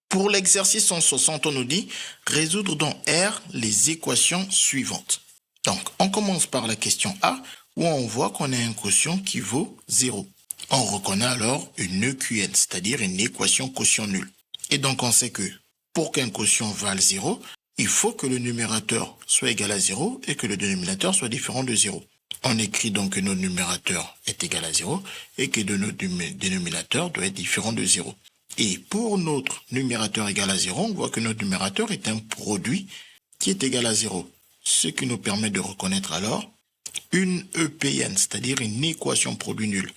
Pour l'exercice 160, on nous dit résoudre dans R les équations suivantes. Donc, on commence par la question A, où on voit qu'on a un quotient qui vaut 0. On reconnaît alors une EQN, c'est-à-dire une équation quotient nulle. Et donc, on sait que pour qu'un quotient vale 0, il faut que le numérateur soit égal à 0 et que le dénominateur soit différent de 0. On écrit donc que notre numérateur est égal à 0 et que notre dénominateur doit être différent de 0. Et pour notre numérateur égal à 0, on voit que notre numérateur est un produit qui est égal à 0. Ce qui nous permet de reconnaître alors une EPN, c'est-à-dire une équation produit nul.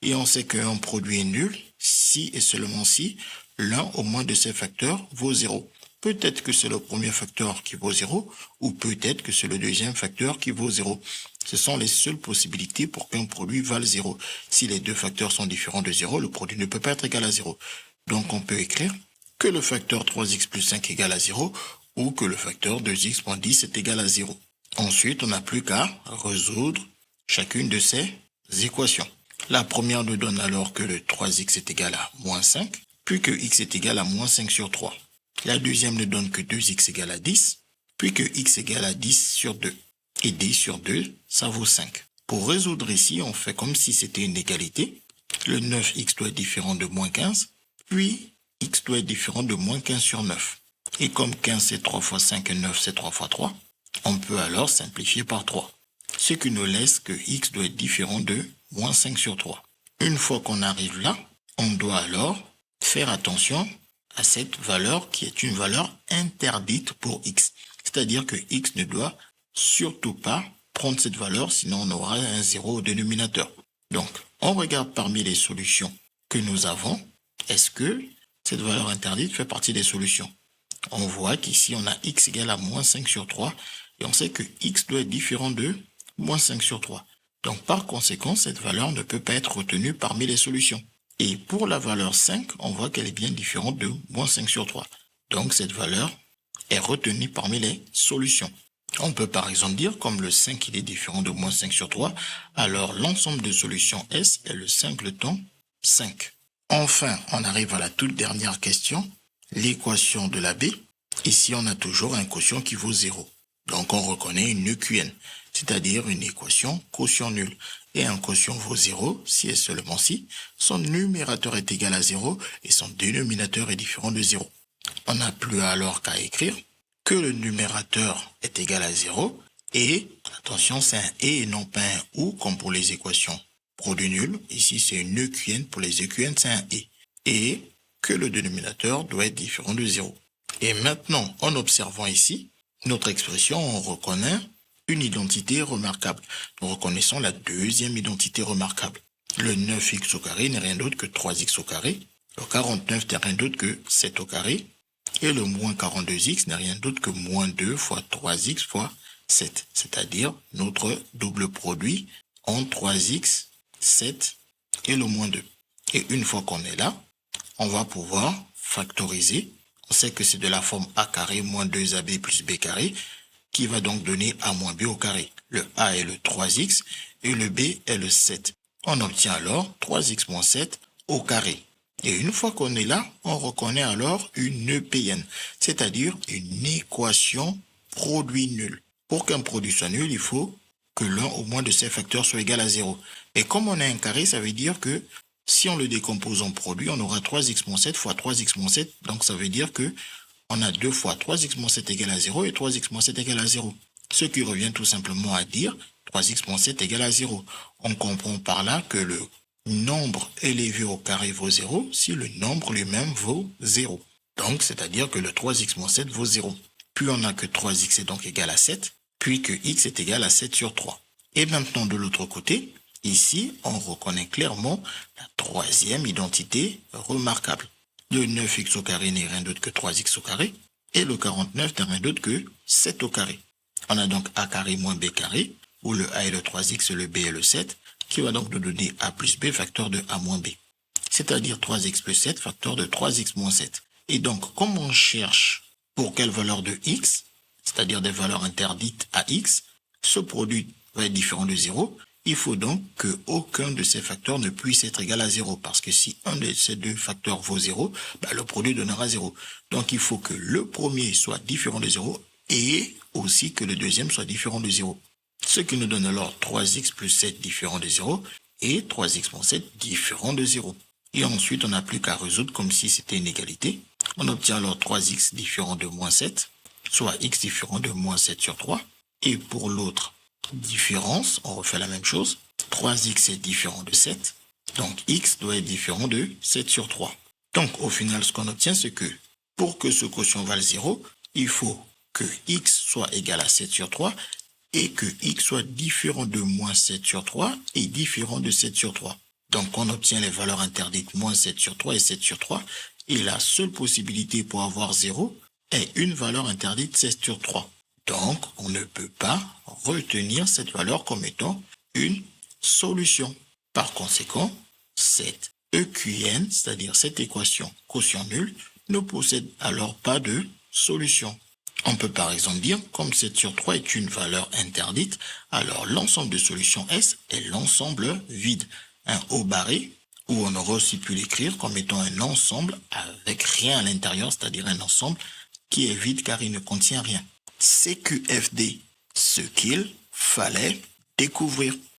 Et on sait qu'un produit est nul si et seulement si l'un au moins de ces facteurs vaut 0. Peut-être que c'est le premier facteur qui vaut 0 ou peut-être que c'est le deuxième facteur qui vaut 0. Ce sont les seules possibilités pour qu'un produit vale 0. Si les deux facteurs sont différents de 0, le produit ne peut pas être égal à 0. Donc on peut écrire que le facteur 3x plus 5 égale à 0 ou que le facteur 2x moins 10 est égal à 0. Ensuite, on n'a plus qu'à résoudre chacune de ces équations. La première nous donne alors que le 3x est égal à moins 5, puis que x est égal à moins 5 sur 3. La deuxième nous donne que 2x égale à 10, puis que x égale à 10 sur 2. Et 10 sur 2, ça vaut 5. Pour résoudre ici, on fait comme si c'était une égalité. Le 9x doit être différent de moins 15, puis x doit être différent de moins 15 sur 9. Et comme 15 c'est 3 fois 5 et 9 c'est 3 fois 3, on peut alors simplifier par 3. Ce qui nous laisse que x doit être différent de moins 5 sur 3. Une fois qu'on arrive là, on doit alors faire attention à cette valeur qui est une valeur interdite pour x. C'est-à-dire que x ne doit surtout pas prendre cette valeur, sinon on aura un 0 au dénominateur. Donc, on regarde parmi les solutions que nous avons, est-ce que cette valeur interdite fait partie des solutions? On voit qu'ici on a x égale à moins 5 sur 3 et on sait que x doit être différent de moins 5 sur 3. Donc par conséquent, cette valeur ne peut pas être retenue parmi les solutions. Et pour la valeur 5, on voit qu'elle est bien différente de moins 5 sur 3. Donc cette valeur est retenue parmi les solutions. On peut par exemple dire, comme le 5 il est différent de moins 5 sur 3, alors l'ensemble de solutions S est le singleton 5. Enfin, on arrive à la toute dernière question, l'équation de la B. Ici, on a toujours un quotient qui vaut 0. Donc on reconnaît une EQN, c'est-à-dire une équation quotient nul. Et un quotient vaut 0 si et seulement si son numérateur est égal à 0 et son dénominateur est différent de 0. On n'a plus alors qu'à écrire que le numérateur est égal à 0 et, attention, c'est un et non pas un ou comme pour les équations produit nul. Ici, c'est une EQN. Pour les EQN, c'est un et que le dénominateur doit être différent de 0. Et maintenant, en observant ici, notre expression, on reconnaît une identité remarquable. Nous reconnaissons la deuxième identité remarquable. Le 9x au carré n'est rien d'autre que 3x au carré. Le 49 n'est rien d'autre que 7 au carré. Et le moins 42x n'est rien d'autre que moins 2 fois 3x fois 7. C'est-à-dire notre double produit entre 3x, 7 et le moins 2. Et une fois qu'on est là, on va pouvoir factoriser. On sait que c'est de la forme a carré moins 2ab plus b carré qui va donc donner a moins b au carré. Le a est le 3x et le b est le 7. On obtient alors 3x moins 7 au carré. Et une fois qu'on est là, on reconnaît alors une EPN, c'est-à-dire une équation produit nul. Pour qu'un produit soit nul, il faut que l'un au moins de ces facteurs soit égal à 0. Et comme on a un carré, ça veut dire que si on le décompose en produit, on aura 3x moins 7 fois 3x moins 7. Donc ça veut dire que on a 2 fois 3x moins 7 égale à 0 et 3x moins 7 égale à 0. Ce qui revient tout simplement à dire 3x moins 7 égale à 0. On comprend par là que le nombre élevé au carré vaut 0 si le nombre lui-même vaut 0. Donc c'est-à-dire que le 3x moins 7 vaut 0. Puis on a que 3x est donc égal à 7, puis que x est égal à 7 sur 3. Et maintenant de l'autre côté, ici on reconnaît clairement la troisième identité remarquable. Le 9x au carré n'est rien d'autre que 3x au carré, et le 49 n'est rien d'autre que 7 au carré. On a donc a carré moins b carré, où le a est le 3x, le b est le 7, qui va donc nous donner a plus b facteur de a moins b. C'est-à-dire 3x plus 7 facteur de 3x moins 7. Et donc, comme on cherche pour quelle valeur de x, c'est-à-dire des valeurs interdites à x, ce produit va être différent de 0, Il faut donc qu'aucun de ces facteurs ne puisse être égal à 0, parce que si un de ces deux facteurs vaut 0, le produit donnera 0. Donc il faut que le premier soit différent de 0 et aussi que le deuxième soit différent de 0. Ce qui nous donne alors 3x plus 7 différent de 0 et 3x moins 7 différent de 0. Et ensuite, on n'a plus qu'à résoudre comme si c'était une égalité. On obtient alors 3x différent de moins 7, soit x différent de moins 7 sur 3. Et pour l'autre différence, on refait la même chose. 3x est différent de 7, donc x doit être différent de 7 sur 3. Donc au final, ce qu'on obtient, c'est que pour que ce quotient vale 0, il faut que x soit égal à 7 sur 3 et que x soit différent de moins 7 sur 3 et différent de 7 sur 3. Donc on obtient les valeurs interdites moins 7 sur 3 et 7 sur 3. Et la seule possibilité pour avoir 0 est une valeur interdite 7 sur 3. Donc on ne peut pas retenir cette valeur comme étant une solution. Par conséquent, cette EQN, c'est-à-dire cette équation quotient nul, ne possède alors pas de solution. On peut par exemple dire, comme 7 sur 3 est une valeur interdite, alors l'ensemble de solutions S est l'ensemble vide. Un O barré, où on aurait aussi pu l'écrire comme étant un ensemble avec rien à l'intérieur, c'est-à-dire un ensemble qui est vide car il ne contient rien. CQFD, ce qu'il fallait découvrir.